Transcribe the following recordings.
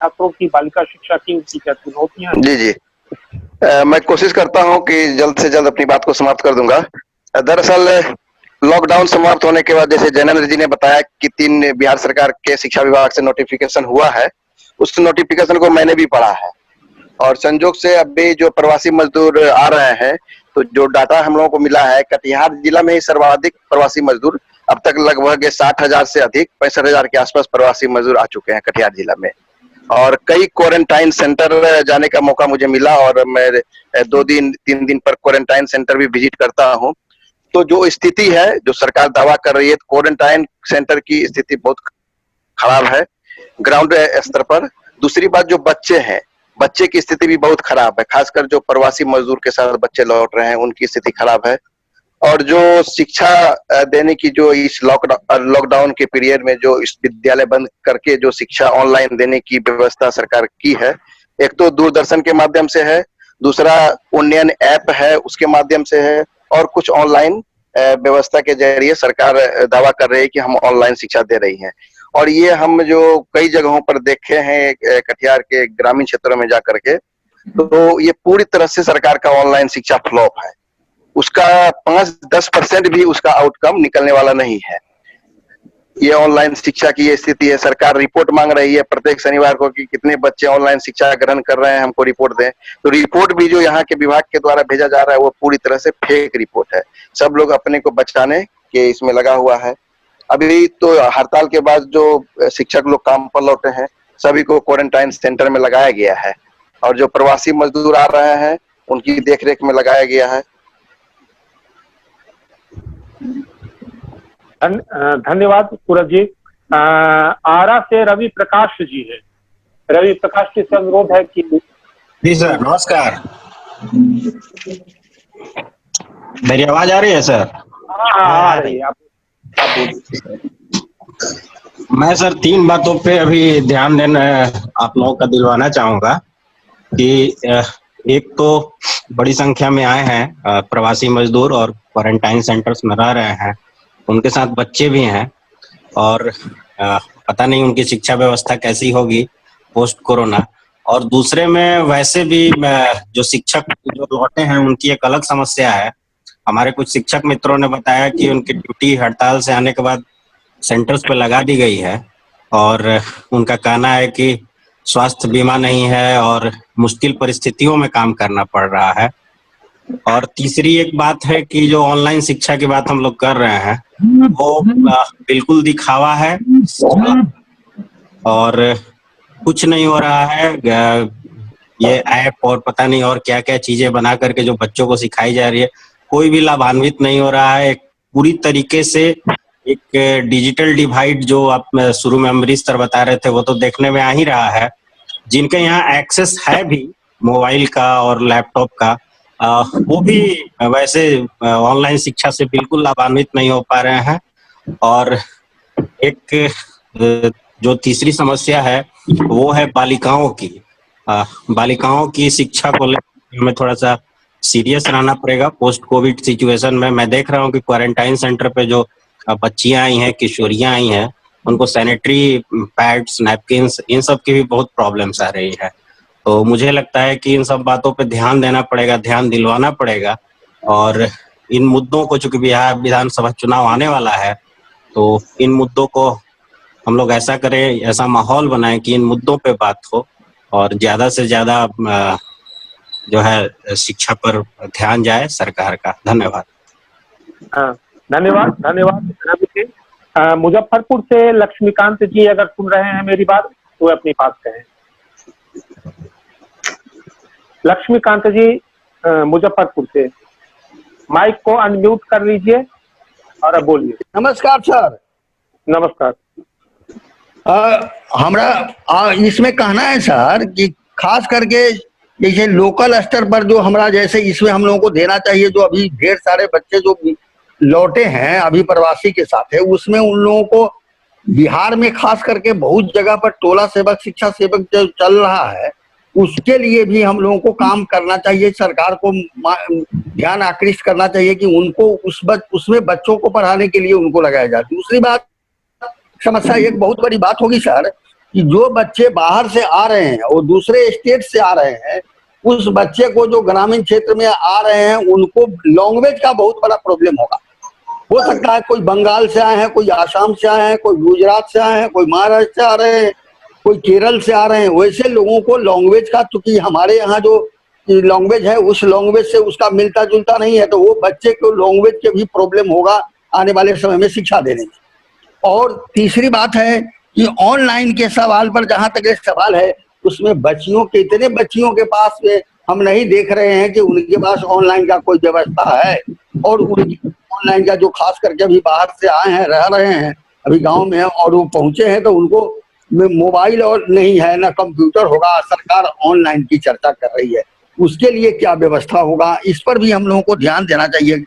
छात्रों की बालिका शिक्षा की उनकी क्या चुनौतियां हैं? जी, जी। मैं कोशिश करता हूँ कि जल्द से जल्द अपनी बात को समाप्त कर दूँगा। दरअसल लॉकडाउन समाप्त होने के बाद जैसे जैनेंद्र जी ने बताया कि 3 बिहार सरकार के शिक्षा विभाग से नोटिफ़िकेशन हुआ है, उस नोटिफ़िकेशन को मैंने भी पढ़ा है। और संजोग से अभी जो प्रवासी मज़दूर आ रहे हैं, तो जो डाटा हम लोगों को मिला है, कटिहार जिला में ही सर्वाधिक प्रवासी मज़दूर अब तक लगभग 60,000 से अधिक 65,000 के आसपास प्रवासी मज़दूर आ चुके हैं कटिहार जिला में। और कई क्वारंटाइन सेंटर जाने का मौका मुझे मिला और मैं 2 दिन 3 दिन पर क्वारंटाइन सेंटर भी विजिट करता हूँ। तो जो स्थिति है, जो सरकार दावा कर रही है, क्वारंटाइन सेंटर की स्थिति बहुत खराब है ग्राउंड स्तर पर। दूसरी बात जो बच्चे हैं, बच्चे की स्थिति भी बहुत खराब है, खासकर जो प्रवासी मजदूर के साथ बच्चे लौट रहे हैं, उनकी स्थिति खराब है। और जो शिक्षा देने की जो इस लॉकडाउन के पीरियड में जो इस विद्यालय बंद करके जो शिक्षा ऑनलाइन देने की व्यवस्था सरकार की है, एक तो दूरदर्शन के माध्यम से है, दूसरा उन्नयन ऐप है उसके माध्यम से है, और कुछ ऑनलाइन व्यवस्था के जरिए सरकार दावा कर रही है कि हम ऑनलाइन शिक्षा दे रही है। और ये हम जो कई जगहों पर देखे हैं कटिहार के ग्रामीण क्षेत्रों में जाकर के, तो ये पूरी तरह से सरकार का ऑनलाइन शिक्षा फ्लॉप है। उसका 5-10% भी उसका आउटकम निकलने वाला नहीं है। ये ऑनलाइन शिक्षा की ये स्थिति है। सरकार रिपोर्ट मांग रही है प्रत्येक शनिवार को कि कितने बच्चे ऑनलाइन शिक्षा ग्रहण कर रहे हैं, हमको रिपोर्ट दें। तो रिपोर्ट भी जो यहाँ के विभाग के द्वारा भेजा जा रहा है वो पूरी तरह से फेक रिपोर्ट है। सब लोग अपने को बचाने के इसमें लगा हुआ है। अभी तो हड़ताल के बाद जो शिक्षक लोग काम पर लौटे हैं, सभी को क्वारंटाइन सेंटर में लगाया गया है, और जो प्रवासी मजदूर आ रहे हैं उनकी देखरेख में लगाया गया है। धन्यवाद सूरज जी। आरा से रवि प्रकाश जी है। रवि प्रकाश जी से अनुरोध है कि जी सर, नमस्कार। मेरी आवाज आ रही है सर? आ रही है। आप मैं सर 3 बातों पे अभी ध्यान देना आप लोगों का दिलवाना चाहूंगा कि एक तो बड़ी संख्या में आए हैं प्रवासी मजदूर और क्वारंटाइन सेंटर्स में रह रहे हैं, उनके साथ बच्चे भी हैं, और पता नहीं उनकी शिक्षा व्यवस्था कैसी होगी पोस्ट कोरोना। और दूसरे में वैसे भी जो शिक्षक जो लौटे हैं उनकी एक अलग समस्या है। हमारे कुछ शिक्षक मित्रों ने बताया कि उनकी ड्यूटी हड़ताल से आने के बाद सेंटर्स पे लगा दी गई है, और उनका कहना है कि स्वास्थ्य बीमा नहीं है और मुश्किल परिस्थितियों में काम करना पड़ रहा है। और तीसरी एक बात है कि जो ऑनलाइन शिक्षा की बात हम लोग कर रहे हैं वो बिल्कुल दिखावा है, और कुछ नहीं हो रहा है। ये ऐप और पता नहीं और क्या क्या चीजें बना करके जो बच्चों को सिखाई जा रही है, कोई भी लाभान्वित नहीं हो रहा है। पूरी तरीके से एक डिजिटल डिवाइड जो आप शुरू में अमरीश सर बता रहे थे वो तो देखने में आ ही रहा है। जिनके यहाँ एक्सेस है भी मोबाइल का और लैपटॉप का, वो भी वैसे ऑनलाइन शिक्षा से बिल्कुल लाभान्वित नहीं हो पा रहे हैं। और एक जो तीसरी समस्या है वो है बालिकाओं की। बालिकाओं की शिक्षा को लेकर हमें थोड़ा सा सीरियस रहना पड़ेगा पोस्ट कोविड सिचुएशन में। मैं देख रहा हूँ कि क्वारंटाइन सेंटर पे जो बच्चियां आई हैं, किशोरियां आई हैं, उनको सैनिटरी पैड्स, नैपकिन्स, इन सब की भी बहुत प्रॉब्लम्स आ रही है। तो मुझे लगता है कि इन सब बातों पे ध्यान देना पड़ेगा, ध्यान दिलवाना पड़ेगा। और इन मुद्दों को, चूंकि बिहार विधानसभा चुनाव आने वाला है, तो इन मुद्दों को हम लोग ऐसा करें, ऐसा माहौल बनाएं कि इन मुद्दों पे बात हो और ज्यादा से ज्यादा जो है शिक्षा पर ध्यान जाए सरकार का। धन्यवाद। धन्यवाद रवि जी। मुजफ्फरपुर से लक्ष्मीकांत जी अगर सुन रहे हैं मेरी बात तो अपनी बात कहें। लक्ष्मीकांत जी मुजफ्फरपुर से, माइक को अनम्यूट कर लीजिए और अब बोलिए। नमस्कार सर। नमस्कार। हमरा इसमें कहना है सर कि खास करके जैसे लोकल स्तर पर जो हमारा जैसे इसमें हम लोगों को देना चाहिए, जो अभी ढेर सारे बच्चे जो लौटे हैं अभी प्रवासी के साथ है, उसमें उन लोगों को बिहार में खास करके बहुत जगह पर टोला सेवक, शिक्षा सेवक जो चल रहा है, उसके लिए भी हम लोगों को काम करना चाहिए। सरकार को ध्यान आकृष्ट करना चाहिए कि उनको उसमें बच्चों को पढ़ाने के लिए उनको लगाया जाए। दूसरी बात, समस्या एक बहुत बड़ी बात होगी सर कि जो बच्चे बाहर से आ रहे हैं और दूसरे स्टेट से आ रहे हैं, उस बच्चे को जो ग्रामीण क्षेत्र में आ रहे हैं उनको लैंग्वेज का बहुत बड़ा प्रॉब्लम होगा। हो सकता है कोई बंगाल से आए हैं, कोई आसाम से आए हैं, कोई गुजरात से आए हैं, कोई महाराष्ट्र से आ रहे हैं, कोई केरल से आ रहे हैं। वैसे लोगों को लैंग्वेज का, चूंकि हमारे यहाँ जो लैंग्वेज है उस लैंग्वेज से उसका मिलता जुलता नहीं है, तो वो बच्चे को लैंग्वेज के भी प्रॉब्लम होगा आने वाले समय में शिक्षा देने में। और तीसरी बात है कि ऑनलाइन के सवाल पर जहां तक ये सवाल है, उसमें बच्चियों के, इतने बच्चियों के पास में हम नहीं देख रहे हैं कि उनके पास ऑनलाइन का कोई व्यवस्था है। और उनकी ऑनलाइन का जो खास करके अभी बाहर से आए हैं, रह रहे हैं अभी गांव में और वो पहुंचे हैं, तो उनको मोबाइल और नहीं है ना कंप्यूटर होगा। सरकार ऑनलाइन की चर्चा कर रही है, उसके लिए क्या व्यवस्था होगा, इस पर भी हम लोगों को ध्यान देना चाहिए।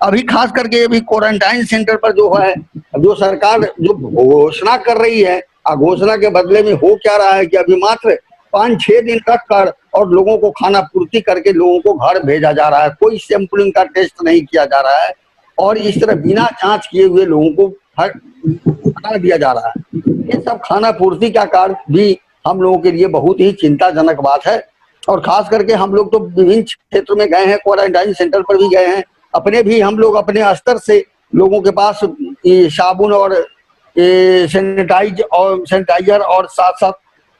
अभी खास करके अभी क्वारंटाइन सेंटर पर जो है, जो सरकार जो घोषणा कर रही है, घोषणा के बदले में हो क्या रहा है कि अभी मात्र 5-6 दिन रख कर और लोगों को खाना पूर्ति करके लोगों को घर भेजा जा रहा है। कोई सैंपलिंग का टेस्ट नहीं किया जा रहा है और इस तरह बिना जांच किए हुए लोगों को खाना दिया जा रहा है। ये सब खाना पूर्ति का कार्य भी हम लोगों के लिए बहुत ही चिंताजनक बात है। और खास करके हम लोग तो विभिन्न क्षेत्र में गए हैं, क्वारंटाइन सेंटर पर भी गए हैं, अपने भी हम लोग अपने स्तर से लोगों के पास ये साबुन और सैनिटाइजर और साथ साथ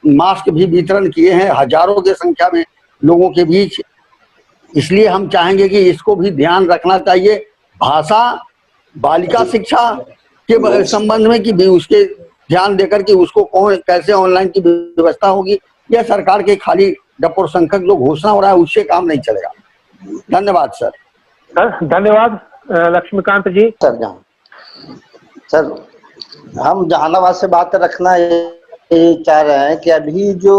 मास्क भी वितरण किए हैं हजारों के संख्या में लोगों के बीच। इसलिए हम चाहेंगे कि इसको भी ध्यान रखना चाहिए। भाषा, बालिका शिक्षा के संबंध में कि भी उसके ध्यान देकर कि उसको कौन कैसे ऑनलाइन की व्यवस्था होगी, यह सरकार के खाली डपोर संख्यक जो घोषणा हो रहा है उससे काम नहीं चलेगा। धन्यवाद सर। धन्यवाद लक्ष्मीकांत जी। सर हम जहानाबाद से बात रखना ये चाह रहे हैं कि अभी जो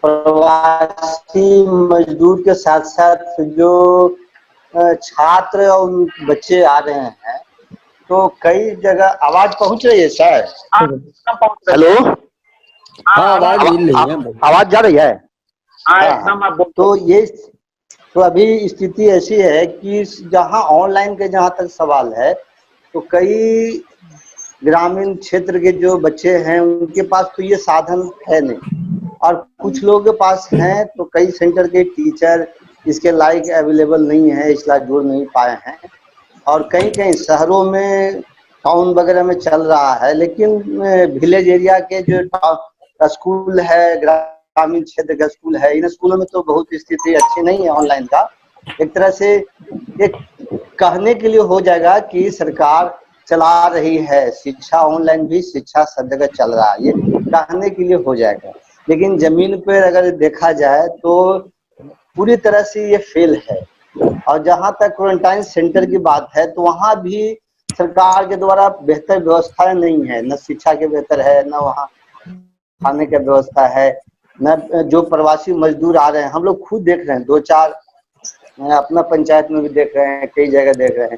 प्रवासी मजदूर के साथ साथ जो छात्र और बच्चे आ रहे हैं, तो कई जगह आवाज पहुंच रही है सर? हेलो, हाँ आवाज मिल रही है, आवाज जा रही है? हाँ। तो अभी स्थिति ऐसी है कि जहां ऑनलाइन के जहां तक सवाल है, तो कई ग्रामीण क्षेत्र के जो बच्चे हैं उनके पास तो ये साधन है नहीं, और कुछ लोगों के पास हैं तो कई सेंटर के टीचर इसके लायक अवेलेबल नहीं है, इसलिए जोड़ नहीं पाए हैं। और कहीं कहीं शहरों में, टाउन वगैरह में चल रहा है, लेकिन विलेज एरिया के जो स्कूल है, ग्रामीण क्षेत्र का स्कूल है, इन स्कूलों में तो बहुत स्थिति अच्छी नहीं है ऑनलाइन का। एक तरह से एक कहने के लिए हो जाएगा कि सरकार चला रही है शिक्षा, ऑनलाइन भी शिक्षा सब जगह चल रहा है, ये कहने के लिए हो जाएगा। लेकिन जमीन पर अगर देखा जाए तो पूरी तरह से ये फेल है। और जहां तक क्वारंटाइन सेंटर की बात है, तो वहां भी सरकार के द्वारा बेहतर व्यवस्था नहीं है, न शिक्षा के बेहतर है, न वहाँ खाने की व्यवस्था है, न जो प्रवासी मजदूर आ रहे हैं। हम लोग खुद देख रहे हैं, 2-4 अपना पंचायत में भी देख रहे हैं, कई जगह देख रहे हैं।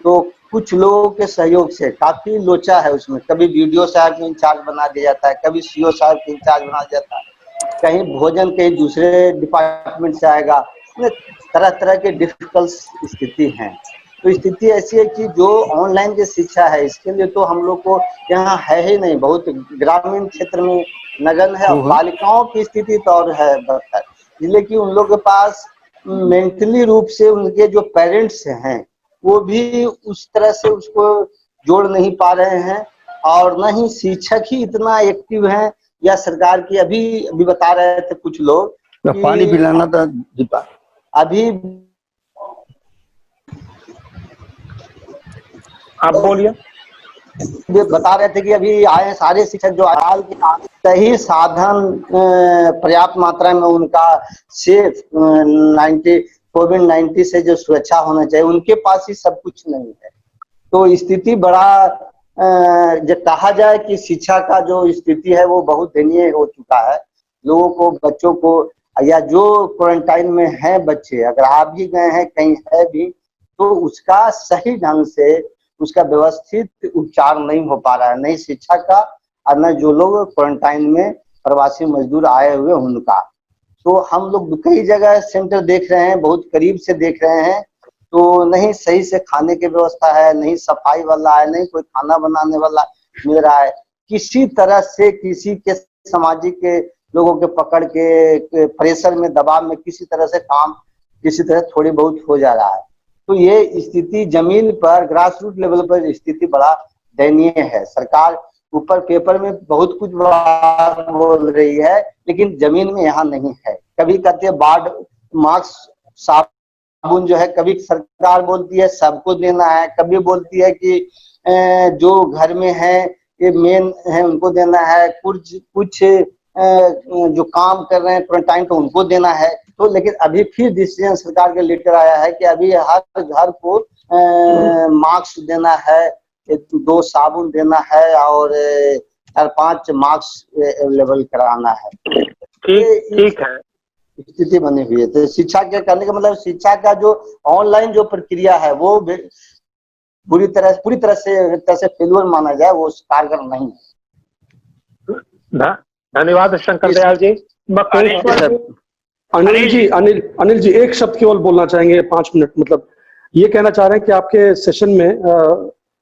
तो कुछ लोगों के सहयोग से काफी लोचा है उसमें, कभी बीडीओ साहब को इंचार्ज बना दिया जाता है, कभी सीओ साहब को इंचार्ज बना दिया जाता है, कहीं भोजन कहीं दूसरे डिपार्टमेंट से आएगा, तरह तरह के डिफिकल्ट स्थिति है। तो स्थिति ऐसी है कि जो ऑनलाइन की शिक्षा है इसके लिए तो हम लोग को यहाँ है ही नहीं, बहुत ग्रामीण क्षेत्र में नगन है। बालिकाओं की स्थिति तो और है बदतर, इसलिए कि उन लोग के पास मेंटली रूप से उनके जो पेरेंट्स हैं वो भी उस तरह से उसको जोड़ नहीं पा रहे हैं, और न ही शिक्षक ही इतना एक्टिव है या सरकार की। अभी बता रहे थे कुछ लोग, पानी पिलाना था दीपा, अभी आप बोलिए। बता रहे थे कि अभी आए सारे शिक्षक जो हाल के सही साधन पर्याप्त मात्रा में उनका सेफ कोविड-19 से जो सुरक्षा होना चाहिए उनके पास ही सब कुछ नहीं है। तो स्थिति बड़ा जो कहा जाए कि शिक्षा का जो स्थिति है वो बहुत दयनीय हो चुका है। लोगों को, बच्चों को, या जो क्वारंटाइन में हैं बच्चे, अगर आप भी गए हैं कहीं है भी, तो उसका सही ढंग से उसका व्यवस्थित उपचार नहीं हो पा रहा है, नहीं शिक्षा का और न जो लोग क्वारंटाइन में प्रवासी मजदूर आए हुए उनका। तो हम लोग कई जगह सेंटर देख रहे हैं, बहुत करीब से देख रहे हैं, तो नहीं सही से खाने की व्यवस्था है, नहीं सफाई वाला है, नहीं कोई खाना बनाने वाला मिल रहा है। किसी तरह से किसी के सामाजिक के लोगों के पकड़ के प्रेशर में, दबाव में किसी तरह से काम किसी तरह थोड़ी बहुत हो जा रहा है। तो ये स्थिति जमीन पर ग्रास रूट लेवल पर स्थिति बड़ा दयनीय है। सरकार ऊपर पेपर में बहुत कुछ बात बोल रही है, लेकिन जमीन में यहाँ नहीं है। कभी कहते हैं बाढ़ मास्क साबुन जो है, कभी सरकार बोलती है सबको देना है, कभी बोलती है कि जो घर में है ये मेन है उनको देना है, कुछ जो काम कर रहे हैं क्वारंटाइन तो उनको देना है। तो लेकिन अभी फिर डिसीजन सरकार के लेकर आया है कि अभी हर घर को मास्क देना है, 2 साबुन देना है और 4-5 मास्क अवेलेबल कराना है। ठीक है, स्थिति बनी हुई है। तो शिक्षा के करने का मतलब शिक्षा का जो ऑनलाइन जो प्रक्रिया है वो पूरी तरह से फेल्योर माना जाए, वो कारगर नहीं है। धन्यवाद शंकर दयाल जी। अनिल जी एक शब्द केवल बोलना चाहेंगे 5 मिनट। मतलब ये कहना चाह रहे हैं कि आपके सेशन में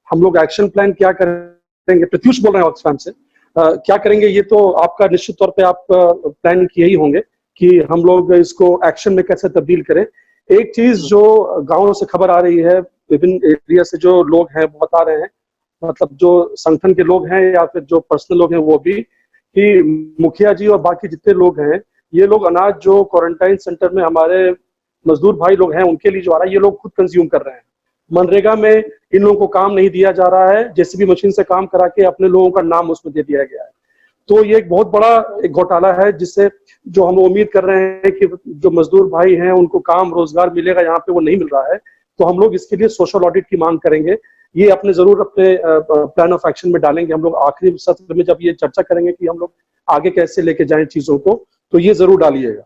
हम लोग एक्शन प्लान क्या करेंगे, प्रत्युष बोल रहे हैं ऑक्सफैम से, क्या करेंगे ये तो आपका निश्चित तौर पे आप प्लान किए ही होंगे कि हम लोग इसको एक्शन में कैसे तब्दील करें। एक चीज जो गांव से खबर आ रही है, विभिन्न एरिया से जो लोग हैं वो बता रहे हैं, मतलब जो संगठन के लोग हैं या फिर जो पर्सनल लोग हैं वो भी, कि मुखिया जी और बाकी जितने लोग हैं ये लोग अनाज जो क्वारंटाइन सेंटर में हमारे मजदूर भाई लोग हैं उनके लिए जो आ रहा है ये लोग खुद कंज्यूम कर रहे हैं। मनरेगा में इन लोगों को काम नहीं दिया जा रहा है, जेसीबी मशीन से काम करा के अपने लोगों का नाम उसमें दे दिया गया है। तो ये एक बहुत बड़ा एक घोटाला है जिससे जो हम उम्मीद कर रहे हैं कि जो मजदूर भाई हैं उनको काम रोजगार मिलेगा, यहाँ पे वो नहीं मिल रहा है। तो हम लोग इसके लिए सोशल ऑडिट की मांग करेंगे, ये अपने जरूर अपने प्लान ऑफ एक्शन में डालेंगे। हम लोग आखिरी सत्र में जब ये चर्चा करेंगे कि हम लोग आगे कैसे लेके जाएं चीजों को, तो ये जरूर डालिएगा।